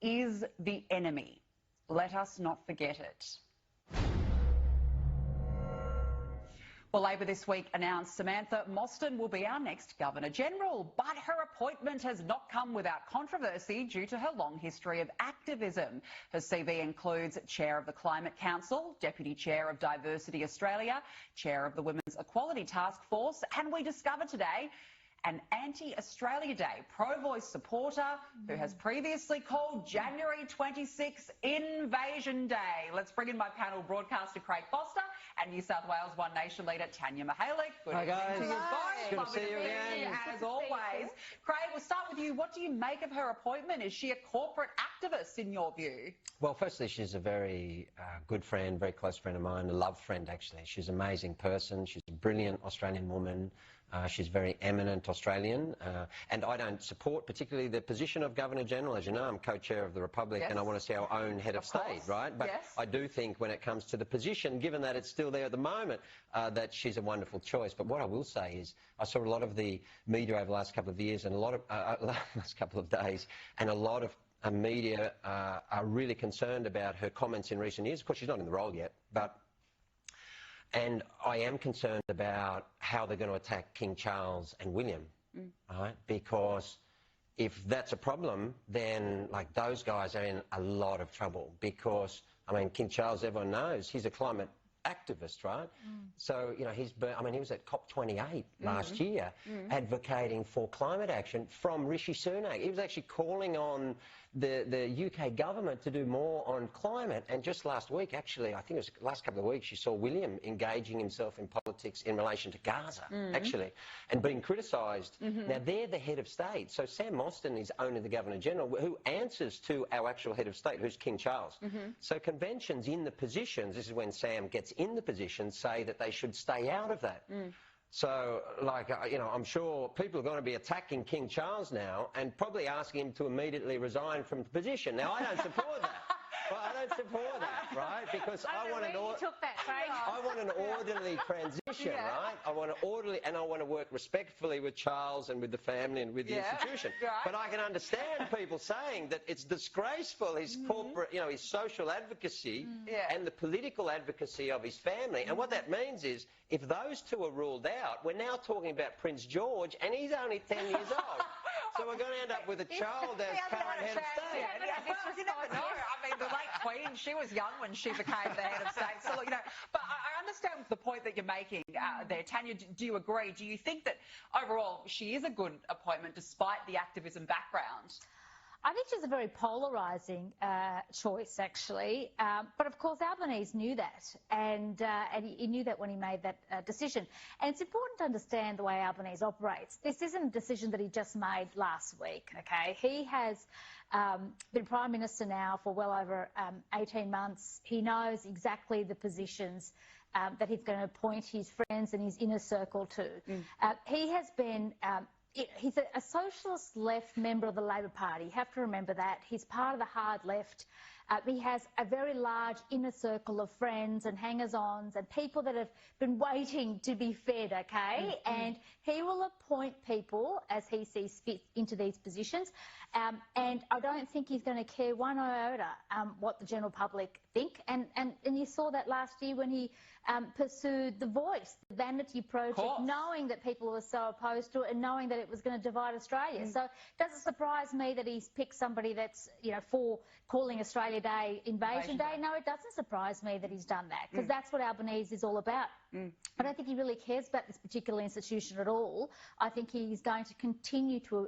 is the enemy. Let us not forget it. Well, Labor this week announced Samantha Mostyn will be our next Governor-General, but her appointment has not come without controversy due to her long history of activism. Her CV includes Chair of the Climate Council, Deputy Chair of Diversity Australia, Chair of the Women's Equality Task Force, and we discovered today an anti-Australia Day pro-voice supporter who has previously called January 26 Invasion Day. Let's bring in my panel broadcaster Craig Foster and New South Wales One Nation Leader Tania Mihailuk. Good Hi guys. evening to you both. Good to see you again. As always. Craig, we'll start with you. What do you make of her appointment? Is she a corporate activist in your view? Well, firstly, she's a very good friend, very close friend of mine, a love friend actually. She's an amazing person. She's a brilliant Australian woman. She's very eminent Australian, and I don't support particularly the position of Governor-General. As you know, I'm co-chair of the Republic, and I want to see our own head of state, right? But I do think when it comes to the position, given that it's still there at the moment, that she's a wonderful choice. But what I will say is I saw a lot of the media over the last couple of years and a lot of last couple of days, and a lot of media are really concerned about her comments in recent years. Of course, she's not in the role yet, and I am concerned about how they're going to attack King Charles and William, right? Because if that's a problem, then like those guys are in a lot of trouble. Because I mean, King Charles, everyone knows, he's a climate activist, right? So you know, he was at COP28 last year, advocating for climate action from Rishi Sunak. He was actually calling on the UK government to do more on climate. And just last week, actually, I think it was the last couple of weeks, you saw William engaging himself in politics in relation to Gaza, actually, and being criticised. Now, they're the head of state. So Sam Mostyn is only the Governor-General, who answers to our actual head of state, who's King Charles. So conventions in the positions, this is when Sam gets in the position, say that they should stay out of that. So, like, you know, I'm sure people are going to be attacking King Charles now and probably asking him to immediately resign from the position. Now, I don't support that. Well, I don't support that, right? Because I want an orderly transition, right? I want an orderly, and I want to work respectfully with Charles and with the family and with the institution. But I can understand people saying that it's disgraceful, his corporate, you know, his social advocacy and the political advocacy of his family. And what that means is, if those two are ruled out, we're now talking about Prince George, and he's only 10 years old. So we're going to end up with a child as current head of state. You never know. I mean, the late Queen, she was young when she became the head of state. So, look, you know, but I understand the point that you're making there. Tania, do you agree? Do you think that overall she is a good appointment despite the activism background? I think she's a very polarising choice, actually. But, of course, Albanese knew that, and he knew that when he made that decision. And it's important to understand the way Albanese operates. This isn't a decision that he just made last week, OK? He has been Prime Minister now for well over 18 months. He knows exactly the positions that he's going to appoint his friends and his inner circle to. He has been... he's a socialist left member of the Labor Party. You have to remember that. He's part of the hard left. He has a very large inner circle of friends and hangers-ons and people that have been waiting to be fed, OK? And he will appoint people as he sees fit into these positions. And I don't think he's going to care one iota what the general public think. And you saw that last year when he pursued The Voice, the vanity project, knowing that people were so opposed to it and knowing that it was going to divide Australia. So it doesn't surprise me that he's picked somebody that's, you know, for calling Australia Day Invasion Day. No, it doesn't surprise me that he's done that, because that's what Albanese is all about. I don't think he really cares about this particular institution at all. I think he's going to continue to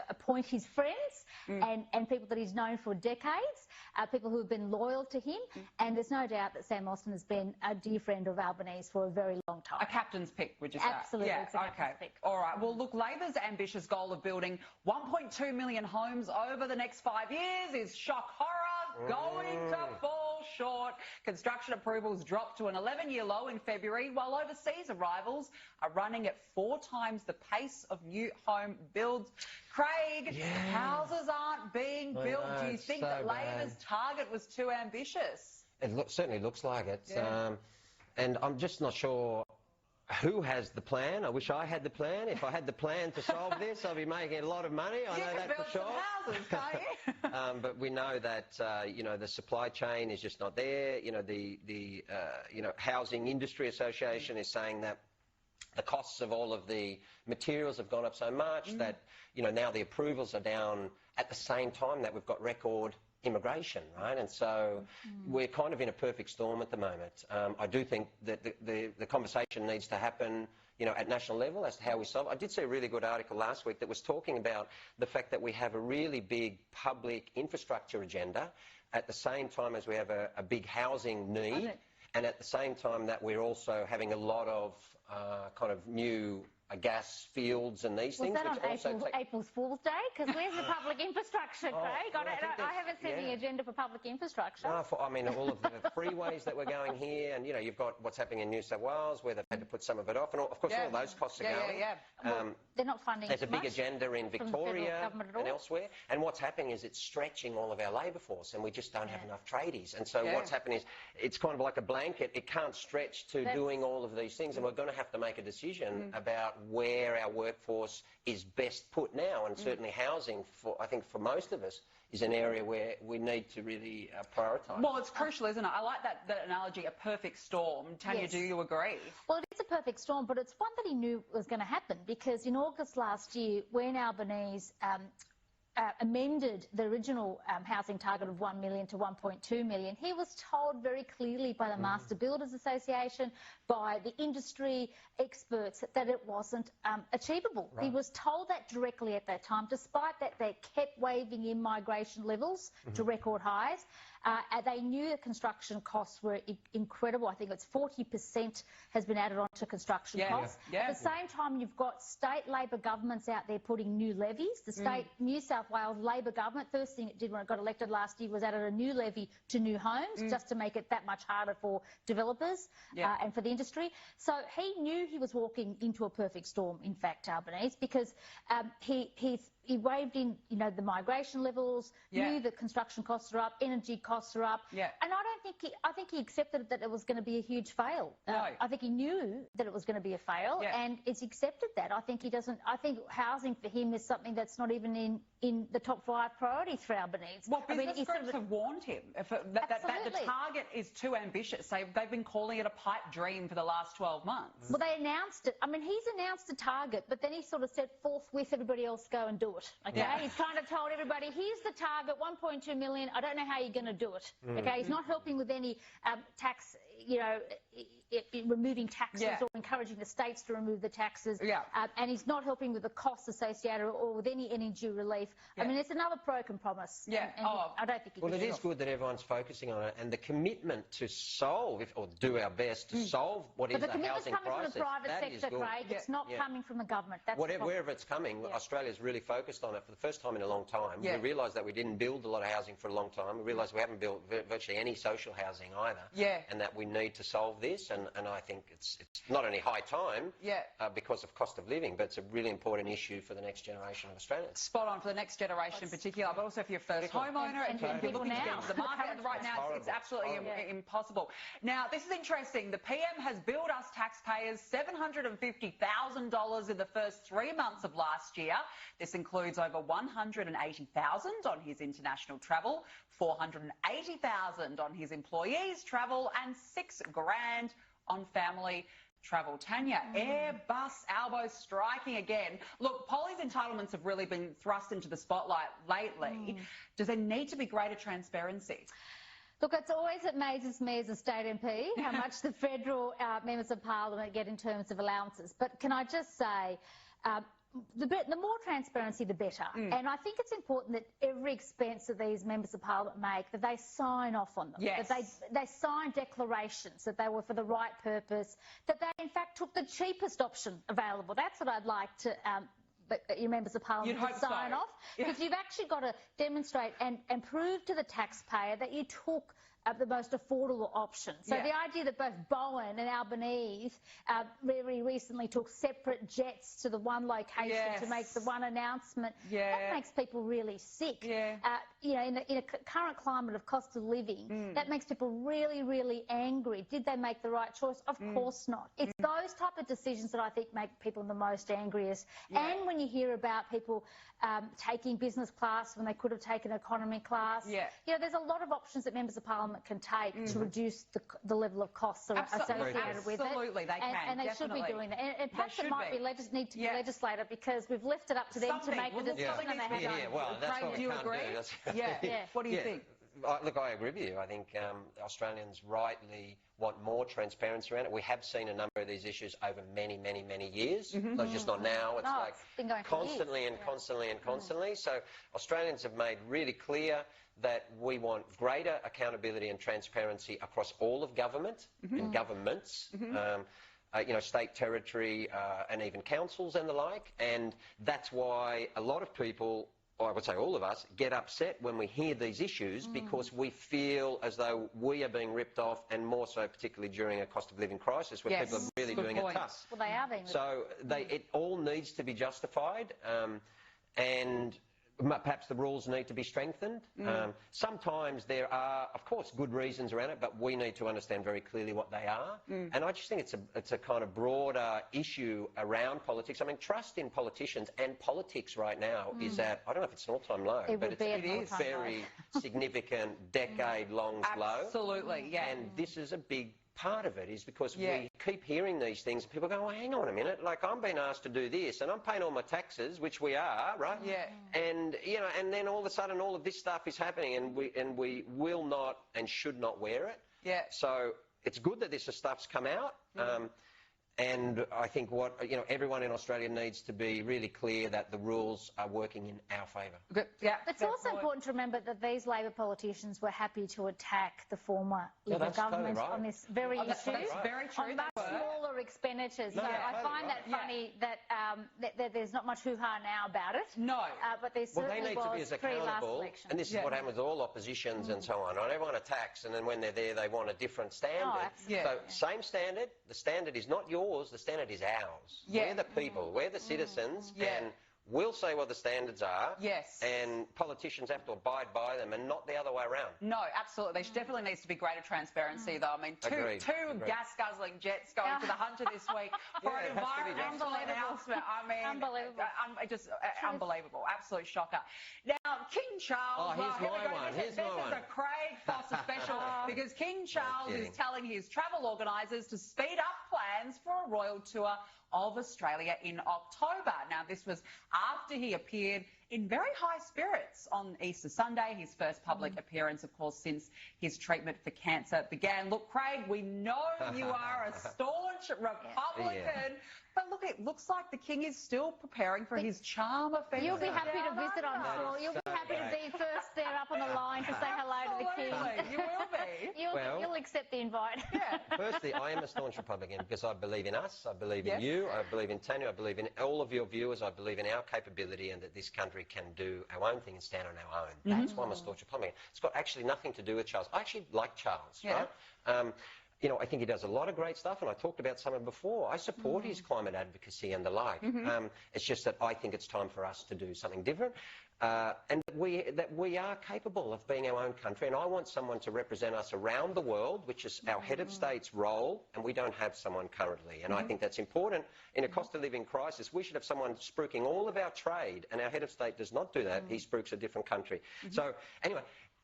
appoint his friends and people that he's known for decades, people who have been loyal to him. And there's no doubt that Sam Mostyn has been a dear friend of Albanese for a very long time. A captain's pick, would you say? Absolutely. Yeah, it's a captain's pick. All right. Well, look, Labor's ambitious goal of building 1.2 million homes over the next 5 years is shock horror going to fall short. Construction approvals dropped to an 11-year low in February, while overseas arrivals are running at 4 times the pace of new home builds. Craig, houses aren't being built. Do you think that Labor's target was too ambitious? It certainly looks like it. And I'm just not sure Who has the plan? I wish I had the plan. If I had the plan to solve this, I'd be making a lot of money. I know that for sure. You can build some houses, can't you? But we know that you know, the supply chain is just not there. You know, the Housing Industry Association is saying that the costs of all of the materials have gone up so much that, you know, now the approvals are down at the same time that we've got record immigration, right? And so we're kind of in a perfect storm at the moment. I do think that the conversation needs to happen, you know, at national level as to how we solve. I did see a really good article last week that was talking about the fact that we have a really big public infrastructure agenda at the same time as we have a big housing need, and at the same time that we're also having a lot of kind of new gas fields and these things. Was that on April Fool's Day? Because where's the public infrastructure, Craig? I haven't seen the agenda for public infrastructure. No, I mean, all of the freeways that we're going here, and, you know, you've got what's happening in New South Wales where they've had to put some of it off, and of course all those costs are going. Well, they're not funding. There's a big agenda in Victoria and elsewhere, and what's happening is it's stretching all of our labour force, and we just don't have enough tradies. And so what's happening is it's kind of like a blanket. It can't stretch to doing all of these things, and we're going to have to make a decision about where our workforce is best put now, and certainly housing, I think for most of us, is an area where we need to really prioritise. Well, it's crucial, isn't it? I like that analogy, a perfect storm. Tania, do you agree? Well, it is a perfect storm, but it's one that he knew was going to happen, because in August last year, when Albanese amended the original housing target of 1 million to 1.2 million, he was told very clearly by the Master Builders Association, by the industry experts, that it wasn't achievable. He was told that directly at that time. Despite that, they kept waving in migration levels to record highs. They knew the construction costs were incredible. I think it's 40% has been added on to construction costs. At the same time, you've got state Labor governments out there putting new levies. The state New South Wales Labor government, first thing it did when it got elected last year was added a new levy to new homes, just to make it that much harder for developers and for the industry. So he knew he was walking into a perfect storm, in fact, Albanese, because he waved in, you know, the migration levels, knew that construction costs are up, energy costs are up, and I think he accepted that it was going to be a huge fail. I think he knew that it was going to be a fail, and it's accepted that. I think housing for him is something that's not even in the top 5 priorities for Albanese. Well, business groups have warned him that the target is too ambitious. They've been calling it a pipe dream for the last 12 months. Well, they announced it. I mean, he's announced a target, but then he sort of said forthwith everybody else go and do it. Okay, he's kind of told everybody, here's the target, 1.2 million. I don't know how you're going to do it. Okay, he's not helping with any tax, you know, removing taxes or encouraging the states to remove the taxes. And he's not helping with the costs associated or with any energy relief. I mean, it's another broken promise. And I don't think. Well, it is good that everyone's focusing on it, and the commitment to solve, or do our best to solve what is a housing crisis. But the commitment's coming from the private sector, Craig. It's not coming from the government. That's wherever it's coming, Australia's really focused on it for the first time in a long time. We realised that we didn't build a lot of housing for a long time. We realised we haven't built virtually any social housing either. And that we need to solve this. And I think it's not only high time because of cost of living, but it's a really important issue for the next generation of Australians. Spot on for the next generation in particular, but also for your first homeowner and if you're looking to get into the market. Right now, it's absolutely impossible. Now, this is interesting. The PM has billed us taxpayers $750,000 in the first 3 months of last year. This includes over $180,000 on his international travel, $480,000 on his employees' travel, and $6,000 on family travel. Tania, Airbus Albo striking again. Look, Polly's entitlements have really been thrust into the spotlight lately. Does there need to be greater transparency? Look, it's always amazes me as a state MP how much the federal members of parliament get in terms of allowances. But can I just say, the more transparency, the better. And I think it's important that every expense that these members of parliament make, that they sign off on them. That they sign declarations that they were for the right purpose, that they in fact took the cheapest option available. That's what I'd like to your members of parliament to sign off, because you've actually got to demonstrate and prove to the taxpayer that you took the most affordable option. So the idea that both Bowen and Albanese very recently took separate jets to the one location to make the one announcement, that makes people really sick. You know, in a current climate of cost of living, that makes people really, really angry. Did they make the right choice? Of course not. It's those type of decisions that I think make people the most angriest. And when you hear about people taking business class when they could have taken economy class, you know, there's a lot of options that members of Parliament can take to reduce the level of costs associated with it. Absolutely, they can. And they should be doing that. And perhaps it might need to be legislated because we've left it up to them to make the decision and they haven't. Well, that's what do you agree? What do you think? Look, I agree with you. I think Australians rightly want more transparency around it. We have seen a number of these issues over many, many, many years. So it's just not now. It's like been going constantly and constantly and constantly. So Australians have made really clear that we want greater accountability and transparency across all of government and governments. You know, state, territory, and even councils and the like. And that's why a lot of people, or I would say all of us, get upset when we hear these issues because we feel as though we are being ripped off, and more so particularly during a cost of living crisis where people are really doing it tough. Well, they are being ripped off. So it all needs to be justified, and perhaps the rules need to be strengthened. Sometimes there are, of course, good reasons around it, but we need to understand very clearly what they are. And I just think it's a kind of broader issue around politics. I mean, trust in politicians and politics right now is at, I don't know if it's an all-time low, but it is very significant, decade-long low. Absolutely, And this is a big part of it, is because we keep hearing these things and people go, oh, hang on a minute, like I'm being asked to do this and I'm paying all my taxes, which we are, right? And, you know, and then all of a sudden all of this stuff is happening and we will not and should not wear it. So it's good that this stuff's come out. And I think everyone in Australia needs to be really clear that the rules are working in our favour. It's also important to remember that these Labor politicians were happy to attack the former Liberal government on this very issue. That's very true. On much smaller expenditures. So I find that funny that there's not much hoo-ha now about it. But there certainly was pre-last election. And this is what happens with all oppositions and so on. Right? Everyone attacks, and then when they're there, they want a different standard. So same standard. The standard is not yours. The standard is ours. We're the people, we're the citizens, and we'll say what the standards are. And politicians have to abide by them and not the other way around. No, absolutely. There definitely needs to be great transparency, though. I mean, two gas-guzzling jets going to the Hunter this week for an environmental announcement. I mean, just unbelievable. Absolute shocker. Now, King Charles. Here's my one. This is a Craig Foster special because King Charles is telling his travel organisers to speed up plans for a royal tour of Australia in October. Now, this was after he appeared in very high spirits on Easter Sunday, his first public appearance, of course, since his treatment for cancer began. Look, Craig, we know you are a staunch Republican, but look, it looks like the King is still preparing for his charm offensive. You'll be happy to visit, I'm sure. You'll be happy to be first there up on the line to say hello to the King. You will be. You'll accept the invite. Firstly, I am a staunch Republican because I believe in us, I believe in you, I believe in Tania, I believe in all of your viewers, I believe in our capability and that this country can do our own thing and stand on our own. That's why I'm a staunch Republican. It's got actually nothing to do with Charles. I actually like Charles, right? You know, I think he does a lot of great stuff, and I talked about some of it before. I support his climate advocacy and the like. It's just that I think it's time for us to do something different. And that we are capable of being our own country, and I want someone to represent us around the world, which is our head of state's role, and we don't have someone currently. And I think that's important. In a cost of living crisis, we should have someone spruiking all of our trade, and our head of state does not do that. He spruiks a different country. So, anyway,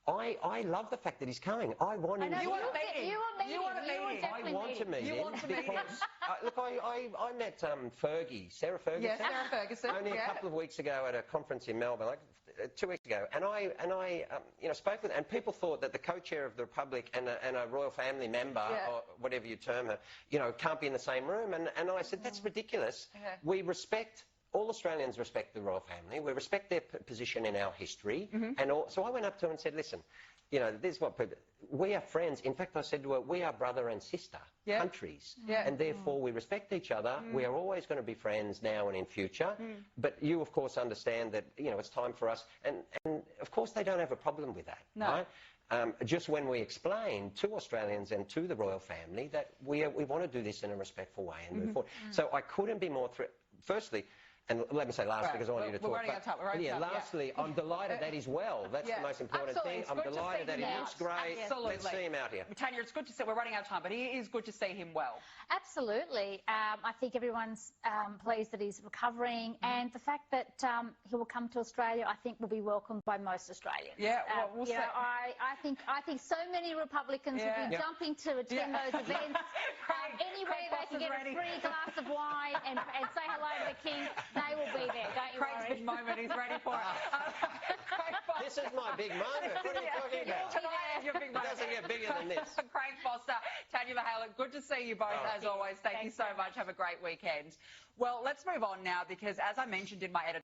I love the fact that he's coming. I want him. You want a meeting. I want to meet him because look, I met Sarah Ferguson. Yes, Sarah Ferguson. Only a couple of weeks ago at a conference in Melbourne, like 2 weeks ago, and I spoke with her, and people thought that the co-chair of the Republic and a royal family member, or whatever you term her, can't be in the same room. And I said that's ridiculous. We respect. All Australians respect the royal family. We respect their position in our history. So I went up to her and said, listen, this is what people... We are friends. In fact, I said to her, we are brother and sister countries. And therefore, we respect each other. We are always going to be friends now and in future. But you, of course, understand that, it's time for us. And of course, they don't have a problem with that. Right? just when we explained to Australians and to the royal family that we want to do this in a respectful way and move forward. So I couldn't be more firstly, and let me say lastly, because I want you to talk. We're running out of time. Lastly, I'm delighted that he's well. That's the most important thing. I'm delighted that he looks great. Absolutely. Let's see him out here. Tania, it's good to see. We're running out of time, but it is good to see him well. Absolutely. I think everyone's pleased that he's recovering, and the fact that he will come to Australia, I think, will be welcomed by most Australians. Yeah, well, we'll see. I think so many Republicans will be jumping to attend those events. Any way they can get a free glass of wine and say hello to the King, they will be there. Don't you Craig's worry. big moment. He's ready for it. This is my big moment. What are you talking about? Tonight is your big moment. It doesn't get bigger than this. Craig Foster, Tania Mihailuk, good to see you both as always. Thank you so much. Have a great weekend. Well, let's move on now because, as I mentioned in my editorial,